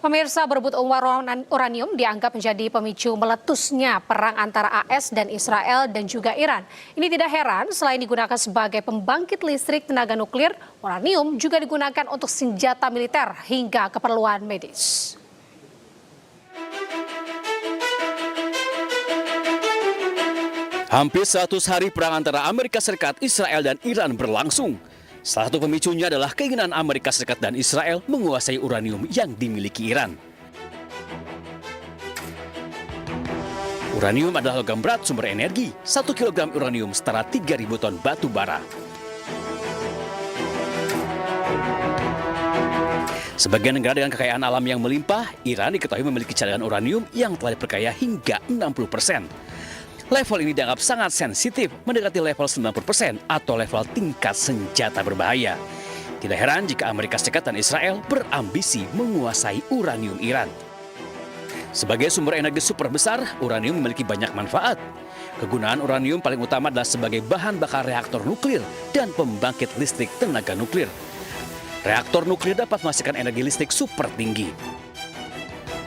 Pemirsa, berebut uranium dianggap menjadi pemicu meletusnya perang antara AS dan Israel dan juga Iran. Ini tidak heran, selain digunakan sebagai pembangkit listrik tenaga nuklir, uranium juga digunakan untuk senjata militer hingga keperluan medis. Hampir 100 hari perang antara Amerika Serikat, Israel, dan Iran berlangsung. Salah satu pemicunya adalah keinginan Amerika Serikat dan Israel menguasai uranium yang dimiliki Iran. Uranium adalah logam berat sumber energi. 1 kg uranium setara 3.000 ton batu bara. Sebagai negara dengan kekayaan alam yang melimpah, Iran diketahui memiliki cadangan uranium yang telah diperkaya hingga 60%. Level ini dianggap sangat sensitif, mendekati level 90% atau level tingkat senjata berbahaya. Tidak heran jika Amerika Serikat dan Israel berambisi menguasai uranium Iran. Sebagai sumber energi super besar, uranium memiliki banyak manfaat. Kegunaan uranium paling utama adalah sebagai bahan bakar reaktor nuklir dan pembangkit listrik tenaga nuklir. Reaktor nuklir dapat menghasilkan energi listrik super tinggi.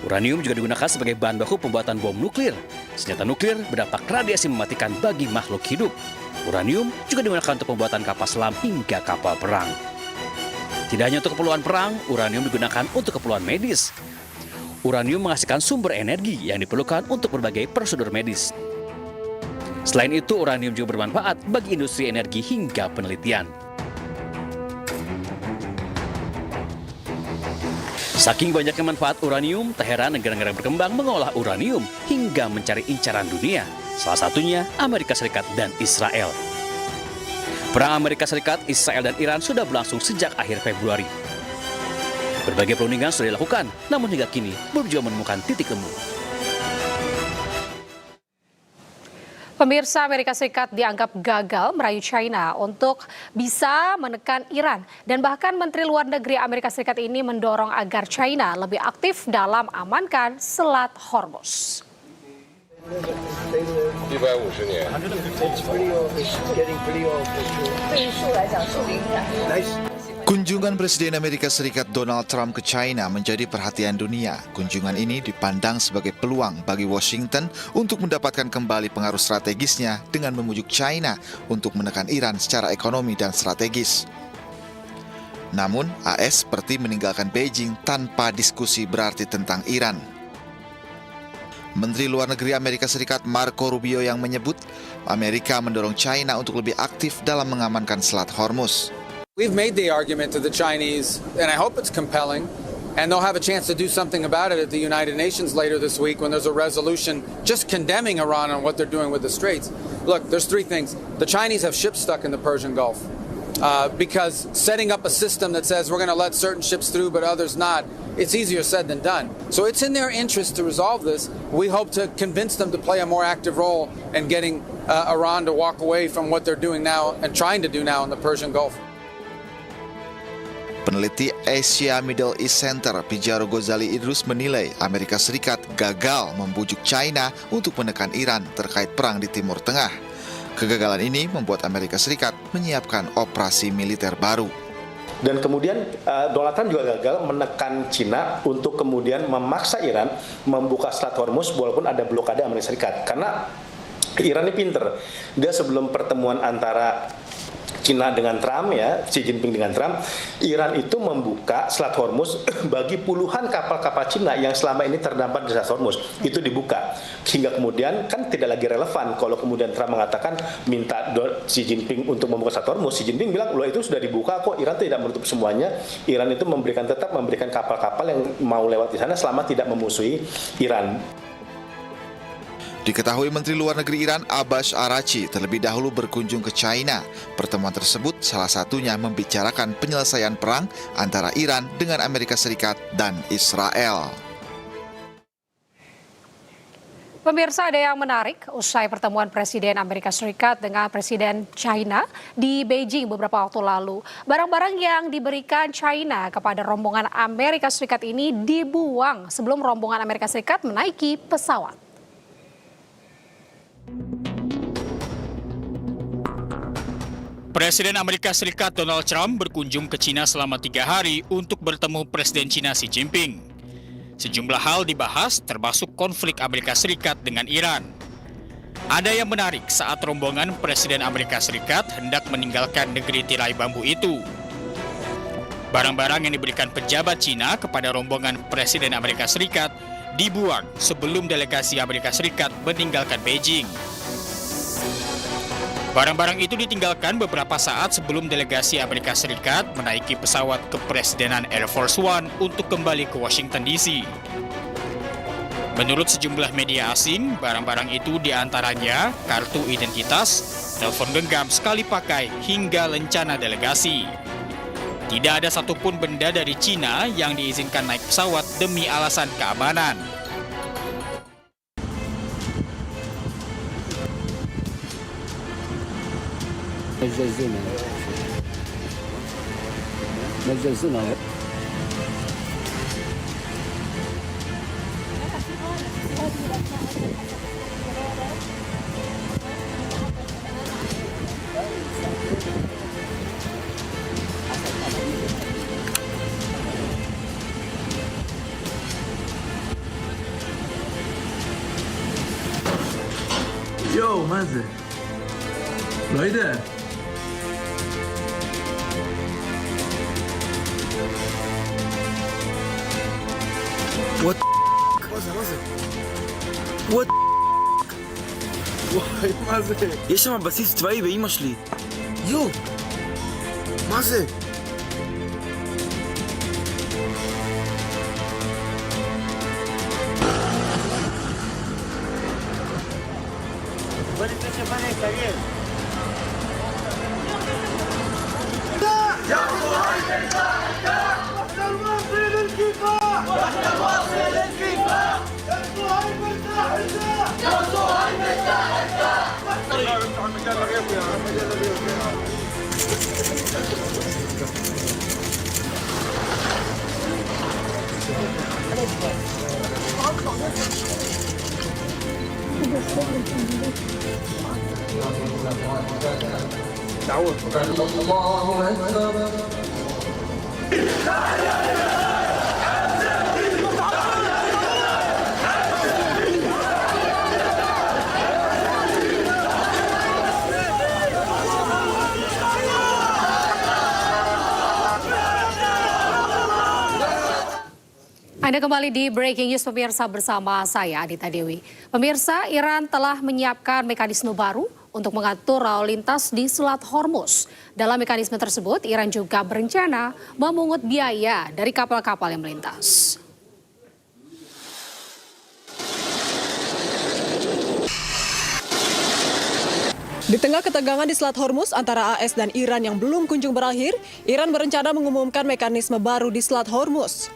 Uranium juga digunakan sebagai bahan baku pembuatan bom nuklir. Senjata nuklir berdampak radiasi mematikan bagi makhluk hidup. Uranium juga digunakan untuk pembuatan kapal selam hingga kapal perang. Tidak hanya untuk keperluan perang, uranium digunakan untuk keperluan medis. Uranium menghasilkan sumber energi yang diperlukan untuk berbagai prosedur medis. Selain itu, uranium juga bermanfaat bagi industri energi hingga penelitian. Saking banyaknya manfaat uranium, tak heran negara-negara berkembang mengolah uranium hingga mencari incaran dunia. Salah satunya Amerika Serikat dan Israel. Perang Amerika Serikat, Israel, dan Iran sudah berlangsung sejak akhir Februari. Berbagai perundingan sudah dilakukan, namun hingga kini belum juga menemukan titik temu. Pemirsa, Amerika Serikat dianggap gagal merayu China untuk bisa menekan Iran. Dan bahkan Menteri Luar Negeri Amerika Serikat ini mendorong agar China lebih aktif dalam amankan Selat Hormuz. 150年。Kunjungan Presiden Amerika Serikat Donald Trump ke China menjadi perhatian dunia. Kunjungan ini dipandang sebagai peluang bagi Washington untuk mendapatkan kembali pengaruh strategisnya dengan memujuk China untuk menekan Iran secara ekonomi dan strategis. Namun, AS seperti meninggalkan Beijing tanpa diskusi berarti tentang Iran. Menteri Luar Negeri Amerika Serikat Marco Rubio yang menyebut Amerika mendorong China untuk lebih aktif dalam mengamankan Selat Hormuz. We've made the argument to the Chinese, and I hope it's compelling, and they'll have a chance to do something about it at the United Nations later this week when there's a resolution just condemning Iran on what they're doing with the Straits. Look, there's three things. The Chinese have ships stuck in the Persian Gulf because setting up a system that says we're going to let certain ships through but others not, it's easier said than done. So it's in their interest to resolve this. We hope to convince them to play a more active role in getting Iran to walk away from what they're doing now and trying to do now in the Persian Gulf. Peneliti Asia Middle East Center Pijaro Ghazali Idrus menilai Amerika Serikat gagal membujuk China untuk menekan Iran terkait perang di Timur Tengah. Kegagalan ini membuat Amerika Serikat menyiapkan operasi militer baru. Dan kemudian Donald Trump juga gagal menekan China untuk kemudian memaksa Iran membuka Selat Hormuz walaupun ada blokade Amerika Serikat. Karena Iran ini pinter. Dia sebelum pertemuan antara China dengan Trump, ya, Xi Jinping dengan Trump, Iran itu membuka Selat Hormuz bagi puluhan kapal-kapal Cina yang selama ini terdampar di Selat Hormuz. Itu dibuka. Hingga kemudian kan tidak lagi relevan kalau kemudian Trump mengatakan minta Xi Jinping untuk membuka Selat Hormuz. Xi Jinping bilang, loh itu sudah dibuka kok, Iran tidak menutup semuanya. Iran itu tetap memberikan kapal-kapal yang mau lewat di sana selama tidak memusuhi Iran. Diketahui Menteri Luar Negeri Iran Abbas Araghchi terlebih dahulu berkunjung ke China. Pertemuan tersebut salah satunya membicarakan penyelesaian perang antara Iran dengan Amerika Serikat dan Israel. Pemirsa, ada yang menarik usai pertemuan Presiden Amerika Serikat dengan Presiden China di Beijing beberapa waktu lalu. Barang-barang yang diberikan China kepada rombongan Amerika Serikat ini dibuang sebelum rombongan Amerika Serikat menaiki pesawat. Presiden Amerika Serikat Donald Trump berkunjung ke China selama 3 hari untuk bertemu Presiden China Xi Jinping. Sejumlah hal dibahas termasuk konflik Amerika Serikat dengan Iran. Ada yang menarik saat rombongan Presiden Amerika Serikat hendak meninggalkan negeri tirai bambu itu. Barang-barang yang diberikan pejabat Cina kepada rombongan Presiden Amerika Serikat dibuang sebelum delegasi Amerika Serikat meninggalkan Beijing. Barang-barang itu ditinggalkan beberapa saat sebelum delegasi Amerika Serikat menaiki pesawat kepresidenan Air Force One untuk kembali ke Washington DC. Menurut sejumlah media asing, barang-barang itu diantaranya kartu identitas, telepon genggam sekali pakai, hingga lencana delegasi. Tidak ada satupun benda dari Cina yang diizinkan naik pesawat demi alasan keamanan. Yo, مازن بعيدة What? What? وای مازن יש שם בסיס צבאי באמא שלי. יו! מה זה? Anda kembali di Breaking News pemirsa bersama saya Adita Dewi. Pemirsa, Iran telah menyiapkan mekanisme baru untuk mengatur lalu lintas di Selat Hormuz. Dalam mekanisme tersebut, Iran juga berencana memungut biaya dari kapal-kapal yang melintas. Di tengah ketegangan di Selat Hormuz antara AS dan Iran yang belum kunjung berakhir, Iran berencana mengumumkan mekanisme baru di Selat Hormuz.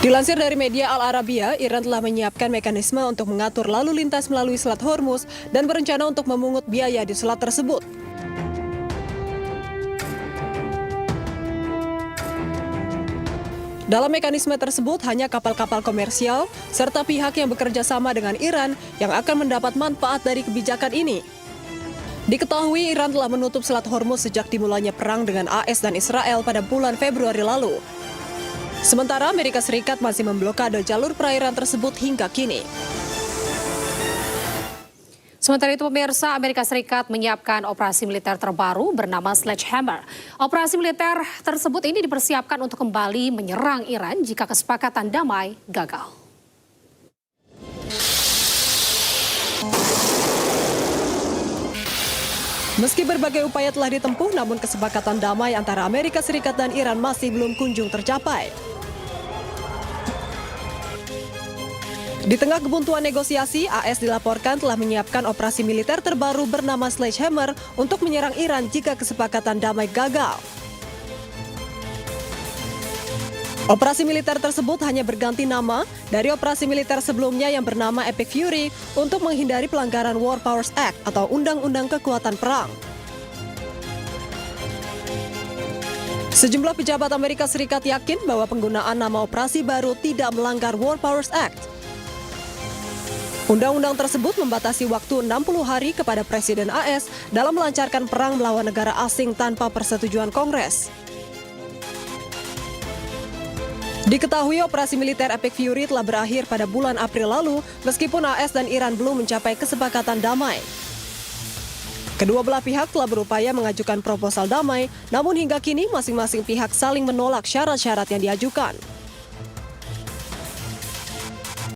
Dilansir dari media Al Arabiya, Iran telah menyiapkan mekanisme untuk mengatur lalu lintas melalui Selat Hormuz dan berencana untuk memungut biaya di selat tersebut. Dalam mekanisme tersebut, hanya kapal-kapal komersial serta pihak yang bekerja sama dengan Iran yang akan mendapat manfaat dari kebijakan ini. Diketahui Iran telah menutup Selat Hormuz sejak dimulainya perang dengan AS dan Israel pada bulan Februari lalu. Sementara Amerika Serikat masih memblokade jalur perairan tersebut hingga kini. Sementara itu pemirsa, Amerika Serikat menyiapkan operasi militer terbaru bernama Sledgehammer. Operasi militer tersebut ini dipersiapkan untuk kembali menyerang Iran jika kesepakatan damai gagal. Meski berbagai upaya telah ditempuh, namun kesepakatan damai antara Amerika Serikat dan Iran masih belum kunjung tercapai. Di tengah kebuntuan negosiasi, AS dilaporkan telah menyiapkan operasi militer terbaru bernama Sledgehammer untuk menyerang Iran jika kesepakatan damai gagal. Operasi militer tersebut hanya berganti nama dari operasi militer sebelumnya yang bernama Epic Fury untuk menghindari pelanggaran War Powers Act atau Undang-Undang Kekuatan Perang. Sejumlah pejabat Amerika Serikat yakin bahwa penggunaan nama operasi baru tidak melanggar War Powers Act. Undang-undang tersebut membatasi waktu 60 hari kepada Presiden AS dalam melancarkan perang melawan negara asing tanpa persetujuan Kongres. Diketahui operasi militer Epic Fury telah berakhir pada bulan April lalu, meskipun AS dan Iran belum mencapai kesepakatan damai. Kedua belah pihak telah berupaya mengajukan proposal damai, namun hingga kini masing-masing pihak saling menolak syarat-syarat yang diajukan.